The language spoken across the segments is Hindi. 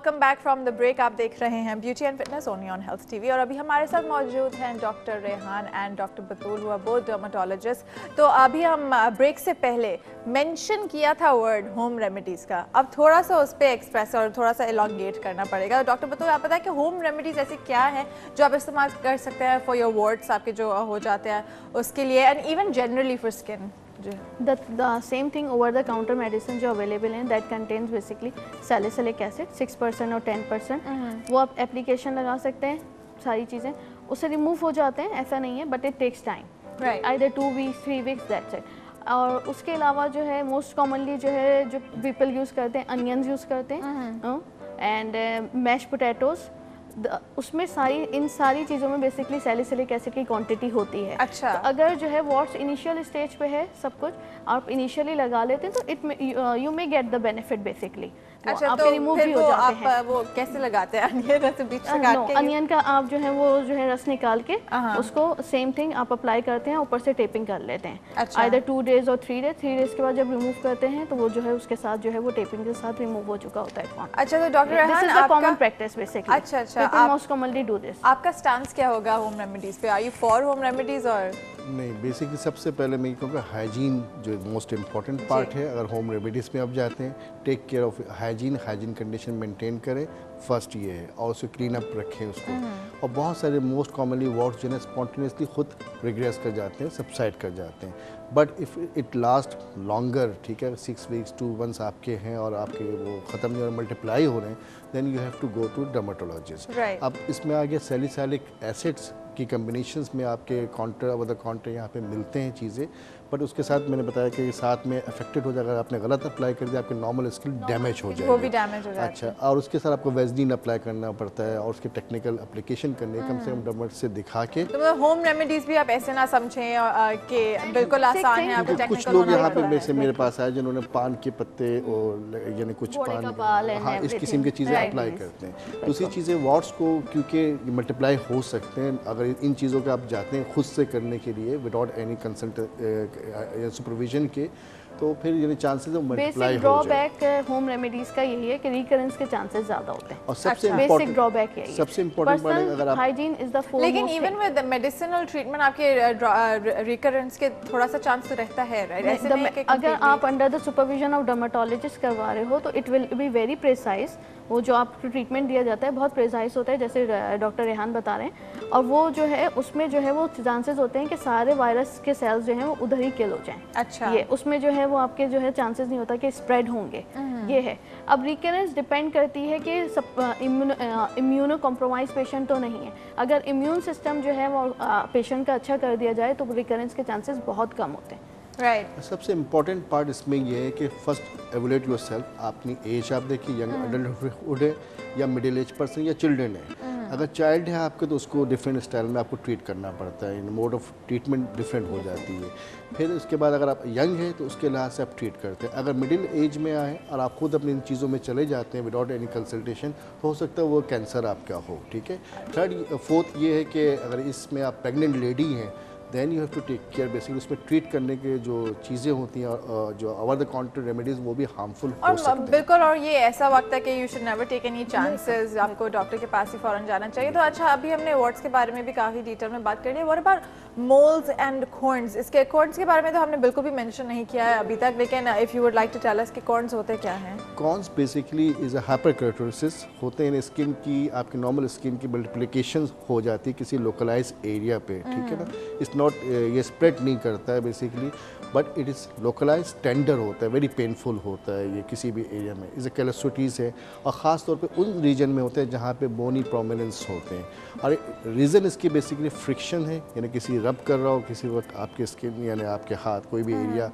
Welcome back from the break. आप देख रहे हैं beauty and fitness only on health TV और अभी हमारे साथ मौजूद हैं doctor Rehan and doctor Batool, हुआ बोथ डर्मेटोलॉजिस्ट। तो अभी हम ब्रेक से पहले मेंशन किया था वर्ड होम रेमेडीज़ का, अब थोड़ा सा उस पर एक्सप्रेस और थोड़ा सा एलोंगेट करना पड़ेगा। डॉक्टर बतूल, आप बताएं कि होम रेमेडीज़ ऐसी क्या है जो आप इस्तेमाल कर सकते हैं फॉर योर वर्ड्स आपके जो हो जाते हैं उसके लिए, and even generally for skin? The same thing over the counter medicine जो अवेलेबल हैं that contains basically salicylic acid 6% और 10%। वो आप एप्लीकेशन लगा सकते हैं, सारी चीज़ें उससे रिमूव हो जाते हैं, ऐसा नहीं है, but it takes time, either 2 weeks 3 weeks that's it। और उसके अलावा जो है मोस्ट कॉमनली जो है जो पीपल यूज़ करते हैं, अनियंस यूज़ करते हैं एंड मैश पोटैटोज़, उसमें इन सारी चीज़ों में बेसिकली सैलिसिलिक एसिड की क्वांटिटी होती है। अच्छा। तो अगर जो है वॉट्स इनिशियल स्टेज पे है सब कुछ आप इनिशियली लगा लेते हैं तो you may get the benefit basically. अच्छा, तो फिर वो आप वो कैसे लगाते हैं? अनियन रस बीच से काट के? अनियन का आप जो है वो जो है रस निकाल के उसको सेम थिंग आप अप्लाई करते हैं, ऊपर से टेपिंग कर लेते हैं। अच्छा। आइदर 2 days और 3 days। 3 days के बाद जब रिमूव करते हैं तो वो जो है उसके साथ जो है वो टेपिंग के साथ रिमूव हो चुका होता है। अच्छा, तो डॉक्टर रेहान आपका कॉमन प्रैक्टिस बेसिकली। अच्छा, आप मोस्ट कॉमनली डू दिस। आपका स्टांस क्या होगा होम रेमेडीज पे? Are you for home remedies? और नहीं, बेसिकली सबसे पहले मैं ये कहूँगा हाइजीन जो मोस्ट इम्पॉर्टेंट पार्ट है। अगर होम रेमेडीज़ में आप जाते हैं, take care of hygiene condition maintain करें, फर्स्ट ये है, और उसे क्लीन अप रखें उसको। और बहुत सारे मोस्ट कॉमनली वार्ड्स जो है स्पॉन्टेनियसली खुद रिग्रेस कर जाते हैं, सबसाइड कर जाते हैं, but if it last longer, ठीक है, 6 weeks 2 months आपके हैं और आपके वो ख़त्म नहीं हो रहे, मल्टीप्लाई हो रहे हैं, then you have to go to dermatologist. अब इसमें आगे सैलिसिलिक एसिड्स की कम्बिनेशंस में आपके काउंटर ओवर द काउंटर यहाँ पे मिलते हैं चीज़ें, बट उसके साथ मैंने बताया कि साथ में अफेक्टेड हो जाएगा, अगर आपने गलत अप्लाई कर दिया आपके नॉर्मल स्किन डैमेज हो जाएगी, वो भी डैमेज हो जाएगी। अच्छा, और उसके साथ आपको वैसलीन अप्लाई करना पड़ता है और उसके टेक्निकल एप्लीकेशन करने कम से कम डर्मेट से दिखा के। तो होम रेमेडीज भी आप ऐसे ना समझें कि बिल्कुल आसान है, आपको कुछ लोग यहाँ पे वैसे मेरे पास आए जिन्होंने पान के पत्ते और यानी कुछ पान, हाँ, इस किस्म की चीज़ें अप्लाई करते हैं। दूसरी चीज़ें वार्ड्स को क्योंकि मल्टीप्लाई हो सकते हैं, अगर इन चीज़ों को आप जाते हैं खुद से करने के लिए विदाउट एनी कंसल्ट सुपरविजन के, तो फिर ये चांसेस ऑफ मल्टीप्लाई हो जाए। ड्रॉबैक होम रेमेडीज का यही है कि रिकरेंस के चांसेस ज़्यादा होते हैं, और सबसे बेसिक ड्रॉबैक यही है। सबसे इम्पोर्टेंट बात है अगर आप हाइजीन इज द फोरमोस्ट। लेकिन इवन विद मेडिसिनल ट्रीटमेंट आपके रिकरेंस के थोड़ा सा चांस तो रहता है, राइट? ऐसे नहीं कि अगर आप under the supervision of dermatologist करवा रहे हो तो it will be very precise. वो जो आपको ट्रीटमेंट दिया जाता है बहुत प्रिसाइज होता है, जैसे डॉक्टर रेहान बता रहे हैं, और वो जो है उसमें जो है वो चांसेस होते हैं कि सारे वायरस के सेल्स जो हैं वो उधर ही किल हो जाएं। अच्छा। ये उसमें जो है वो आपके जो है चांसेस नहीं होता कि स्प्रेड होंगे, ये है। अब रिकरेंस डिपेंड करती है कि इम्यूनो कॉम्प्रोमाइज पेशेंट तो नहीं है। अगर इम्यून सिस्टम जो है वो पेशेंट का अच्छा कर दिया जाए तो रिकरेंस के चांसेस बहुत कम होते हैं। राइट। सबसे इम्पॉर्टेंट पार्ट इसमें यह है कि फर्स्ट एवुलेट योर सेल्फ। अपनी एज आप देखिए, यंग अडल्टहुड है या मिडिल एज पर्सन या चिल्ड्रन है। अगर चाइल्ड है आपके तो उसको डिफरेंट स्टाइल में आपको ट्रीट करना पड़ता है, मोड ऑफ ट्रीटमेंट डिफरेंट हो जाती है। फिर उसके बाद अगर आप यंग है तो उसके लिहाज से आप ट्रीट करते हैं। अगर मिडिल एज में आए और आप खुद अपनी इन चीज़ों में चले जाते हैं विदाउट एनी कंसल्टेशन, तो हो सकता है वो कैंसर आपका हो, ठीक है। थर्ड फोर्थ ये है कि अगर इसमें आप प्रेग्नेंट लेडी हैं then you have to take care, basically उसमें ट्रीट करने के जो चीज़ें होती हैं जो ओवर द काउंटर रेमेडीज़ वो भी हार्मफुल हो सकते हैं। बिल्कुल, और ये ऐसा वक्त है कि you should never take any chances, आपको डॉक्टर के पास ही फ़ौरन जाना चाहिए। तो अच्छा, अभी हमने वार्ड्स के बारे में भी काफ़ी डिटेल में बात कर ली। What about moles and corns? इसके कॉर्न्स के बारे में तो हमने बिल्कुल भी मेंशन नहीं किया है अभी तक, लेकिन if you would like to tell us कि कॉर्न्स होते क्या हैं? Corns basically is a hyperkeratosis होते हैं स्किन की, आपकी नॉर्मल स्किन की मल्टीप्लिकेशन हो जाती है किसी लोकलाइज एरिया पे, ठीक है ना। इट्स नॉट ये स्प्रेड नहीं करता है basically, but it is localise, tender होता है, वेरी पेनफुल होता है ये किसी भी एरिया में। इज़ अ कैलोसिटीज़ है और ख़ास तौर पे उन रीजन में होते हैं जहाँ पे बोनी प्रोमिनेंस होते हैं। और रीज़न इसकी बेसिकली फ्रिक्शन है, यानी किसी रब कर रहा हो किसी वक्त आपके स्किन यानी आपके हाथ कोई भी एरिया,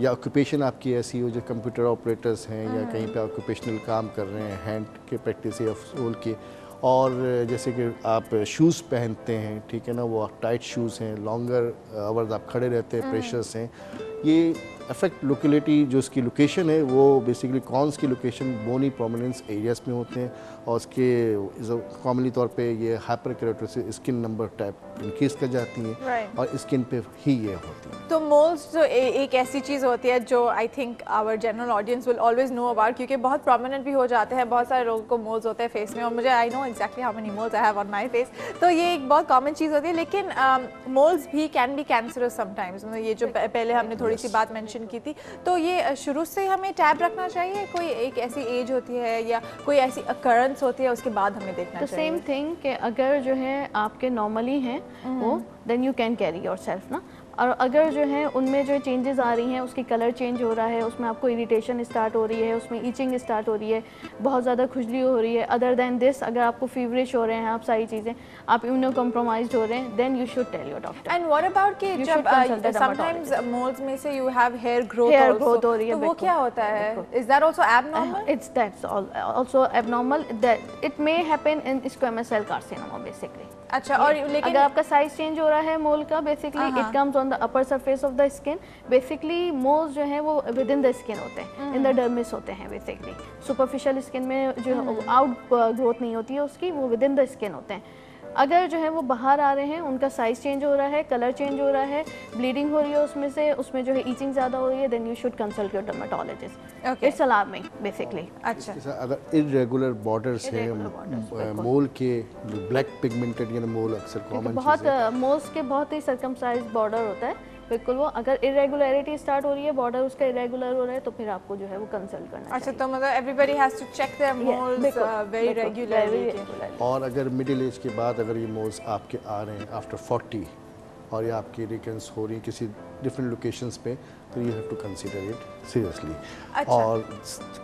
या ऑक्यूपेशन आपकी ऐसी हो जो कंप्यूटर ऑपरेटर्स हैं या कहीं पे ऑक्यूपेशनल काम कर रहे हैं, हैंड के प्रैक्टिस या सोल के, और जैसे कि आप शूज़ पहनते हैं, ठीक है ना, वो टाइट शूज़ हैं, लॉन्गर आवर्स आप खड़े रहते हैं, प्रेशर्स हैं, ये अफेक्ट लोकेलिटी, जो उसकी लोकेशन है वो बेसिकली कॉन्स की लोकेशन बोनी प्रोमिनेंस एरियाज में होते हैं, और उसके कॉमनली तौर पे ये hyper keratosis skin number type increase कर जाती हैं, Right. और स्किन पे ही ये होती है। तो मोल्स जो एक ऐसी चीज़ होती है जो I think our general audience will always know about, क्योंकि बहुत प्रोमिनेंट भी हो जाते हैं, बहुत सारे लोगों को मोल्स होते हैं फेस में, और मुझे I know exactly how many moles I have on my face, तो ये एक बहुत कॉमन चीज़ होती है। लेकिन मोल्स भी कैन बी कैंसरस समटाइम्स, ये जो पहले हमने थोड़ी सी बात मेंशन की थी, तो ये शुरू से हमें टैब रखना चाहिए, कोई एक ऐसी एज होती है या कोई ऐसी अकरेंस होती है उसके बाद हमें देखना चाहिए? सेम थिंग कि अगर जो है आपके नॉर्मली हैं वो, then you can carry yourself ना, और अगर जो है उनमें जो चेंजेस आ रही हैं, उसकी कलर चेंज हो रहा है, उसमें आपको इरिटेशन स्टार्ट हो रही है, उसमें ईचिंग स्टार्ट हो रही है, बहुत ज़्यादा खुजली हो रही है, अदर देन दिस अगर आपको फीवरिश हो रहे हैं, आप सारी चीज़ें, आप इम्यूनो कॉम्प्रोमाइज्ड हो रहे हैं, then you should tell your doctor. And what about कि जब समटाइम्स मोल्स में से यू हैव हेयर ग्रोथ हो रही है, तो वो क्या होता है? Is that also abnormal? It's that's also abnormal, that it may happen in squamous cell carcinoma basically. अच्छा, और लेकिन अगर आपका साइज चेंज हो रहा है मोल का, basically it comes on the upper surface of the skin. Basically moles जो है वो विद इन द स्किन होते हैं, इन द डर्मिस होते हैं बेसिकली। सुपरफिशियल स्किन में जो आउट ग्रोथ नहीं होती है उसकी, वो विद इन द स्किन होते हैं। अगर जो है वो बाहर आ रहे हैं, उनका साइज चेंज हो रहा है, कलर चेंज हो रहा है, ब्लीडिंग हो रही है उसमें से, उसमें जो है ईचिंग ज़्यादा हो रही है, then you should consult your dermatologist. It's alarming basically. अच्छा, अगर इरेगुलर बॉर्डर्स हैं मोल के, जो ब्लैक पिगमेंटेड या मोल अक्सर कॉमन बहुत मोल्स के बहुत ही सर्कमसाइज्ड बॉर्डर होता है, बिल्कुल वो अगर इरेगुलरिटी स्टार्ट हो रही है, बॉर्डर उसका इरेगुलर हो रहा है, तो फिर आपको जो है वो कंसल्ट करना अच्छा, तो मतलब everybody has to check their moles very regularly. और अगर मिडिल एज के बाद अगर ये मोल्स आपके आ रहे हैं आफ्टर 40 और ये आपकी रिकरेंस हो रही है किसी डिफरेंट लोकेशंस पे, तो you have to consider it seriously. अच्छा। और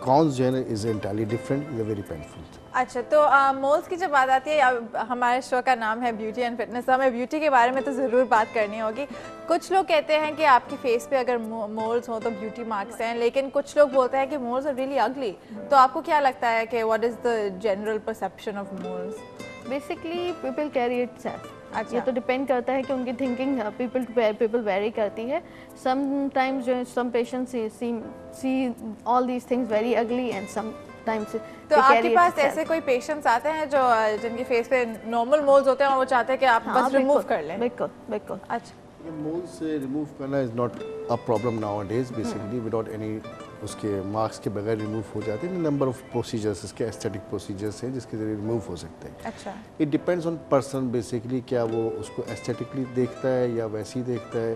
कॉन्स जो है is entirely different, is very painful. अच्छा, तो मोल्स की जब बात आती है, हमारे शो का नाम है ब्यूटी एंड फिटनेस, तो हमें ब्यूटी के बारे में तो ज़रूर बात करनी होगी। कुछ लोग कहते हैं कि आपके फेस पे अगर मोल्स हो तो ब्यूटी मार्क्स हैं, लेकिन कुछ लोग बोलते हैं कि मोल्स आर रियली अगली। तो आपको क्या लगता है कि what is the general perception of moles? Basically people carry it self. अच्छा। ये तो डिपेंड करता है कि उनकी थिंकिंग पीपल वेरी करती है। समटाइम्स जो some patients see all these things very ugly and sometimes. तो आपके पास ऐसे कोई पेशेंट्स आते हैं जो जिनके फेस पे नॉर्मल मोल्स होते हैं और वो चाहते हैं कि आप बस रिमूव कर लें? बिल्कुल बिल्कुल। अच्छा, मोल्स से रिमूव करना is not a problem now days, basically without any उसके मार्क्स के बगैर रिमूव हो जाते हैं। नंबर ऑफ प्रोसीजर्स, इसके एस्थेटिक प्रोसीजर्स हैं जिसके ज़रिए रिमूव हो सकते हैं। अच्छा। It depends on person basically, क्या वो उसको एस्थेटिकली देखता है या वैसे ही देखता है,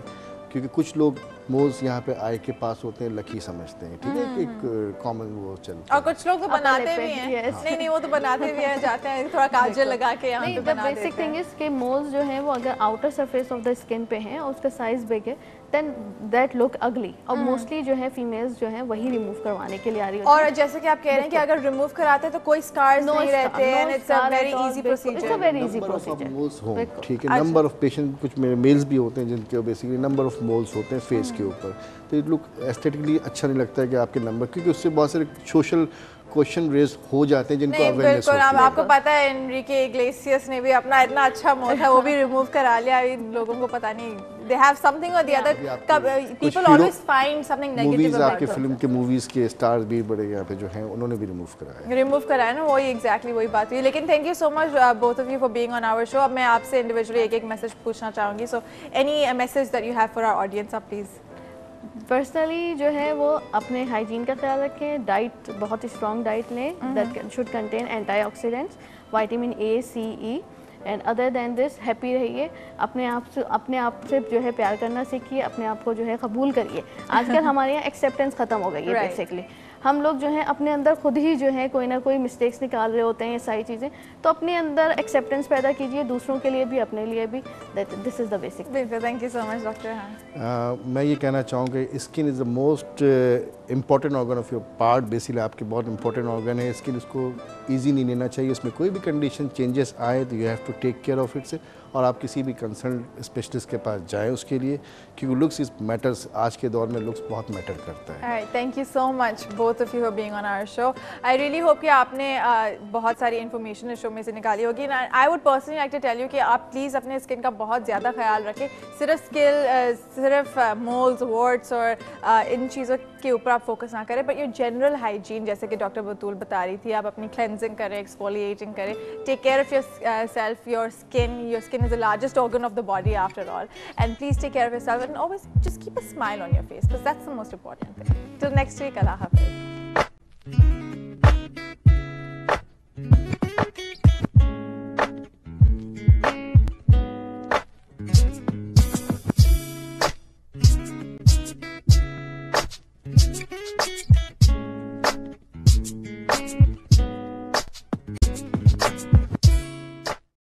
क्योंकि कुछ लोग मोल्स यहाँ पे आई के पास होते हैं लकी समझते हैं, ठीक है, एक कॉमन वो चलता और कुछ लोग तो बनाते भी हैं। नहीं, वो तो बनाते भी हैं, जाते हैं थोड़ा काजल लगा के यहाँ पे बना देते हैं। बेसिक थिंग इज कि मोल्स जो है वो अगर outer surface of the skin पे हैं और उसका साइज बिग है, देन दैट लुक अगली। और मोस्टली जो है फीमेल्स जो है वही रिमूव करवाने के लिए आ रही होती और जैसे कि आप कह रहे हैं कि अगर रिमूव कराते हैं तो कोई स्कार्स नहीं रहते हैं, and it's a very easy procedure. It's a very easy procedure. Moles हो, ठीक है, नंबर ऑफ पेशेंट, कुछ मेल्स भी होते हैं जिनके बेसिकली नंबर ऑफ मोल्स होते हैं फेस के ऊपर, तो ये लुक एस्थेटिकली अच्छा नहीं लगता है कि आपके नंबर, क्योंकि उससे बहुत सारे सोशल क्वेश्चन रेज हो जाते हैं जिनको अवेयरनेस होती है। आपको पता है एनरिके इग्लेसियस ने भी अपना इतना अच्छा मोल था वो भी रिमूव करा लिया। इन लोगों को पता नहीं, दे हैव समथिंग और the other, people always find something negative. Movies, आपके फिल्म के मूवीज के स्टार्स भी बड़े यहाँ पे जो हैं उन्होंने भी रिमूव कराया ना, वही एग्जैक्टली वही बात हुई। लेकिन thank you so much both of you for being on our show. अब मैं आपसे इंडिविजुअली एक मैसेज पूछना चाहूँगी, so any message that you have for our audience, आप प्लीज़। पर्सनली जो है वो अपने हाइजीन का ख्याल रखें, डाइट बहुत स्ट्रॉन्ग डाइट लें that should contain antioxidants, vitamin A, C, E, and other than this happy रहिए। अपने आप से जो है प्यार करना सीखिए, अपने आप को जो है कबूल करिए। आजकल हमारे यहाँ एक्सेप्टेंस ख़त्म हो गई है बेसिकली। हम लोग जो है अपने अंदर खुद ही जो है कोई ना कोई मिस्टेक्स निकाल रहे होते हैं, ये सारी चीज़ें, तो अपने अंदर एक्सेप्टेंस पैदा कीजिए, दूसरों के लिए भी अपने लिए भी। This is the basic. Thank you so much doctor. मैं ये कहना चाहूँगा skin is the most important organ of your part, basically आपके बहुत इंपॉर्टेंट ऑर्गन है स्किन, इसको ईजी नहीं लेना चाहिए। इसमें कोई भी कंडीशन चेंजेस आए तो you have to take care of it से, और आप किसी भी कंसर्न स्पेशलिस्ट के पास जाएं उसके लिए, क्योंकि लुक्स इज मैटर्स, आज के दौर में लुक्स बहुत मैटर करता है। Alright, thank you so much both of you for being on our show. I really hope कि आपने बहुत सारी इन्फॉर्मेशन इस शो में से निकाली होगी। And I would personally like to tell you कि आप प्लीज़ अपने स्किन का बहुत ज़्यादा ख्याल रखें। सिर्फ मोल्स, वॉर्ट्स और इन चीज़ों के ऊपर आप फोकस ना करें, बट योर जनरल हाइजीन, जैसे कि डॉक्टर बतूल बता रही थी, आप अपनी क्लेंजिंग करें, एक्सफोलिएटिंग करें, take care of yourself, your skin is the largest organ of the body after all, and please take care of yourself and always just keep a smile on your face, because that's the most important thing. Till next week, Allah Hafiz.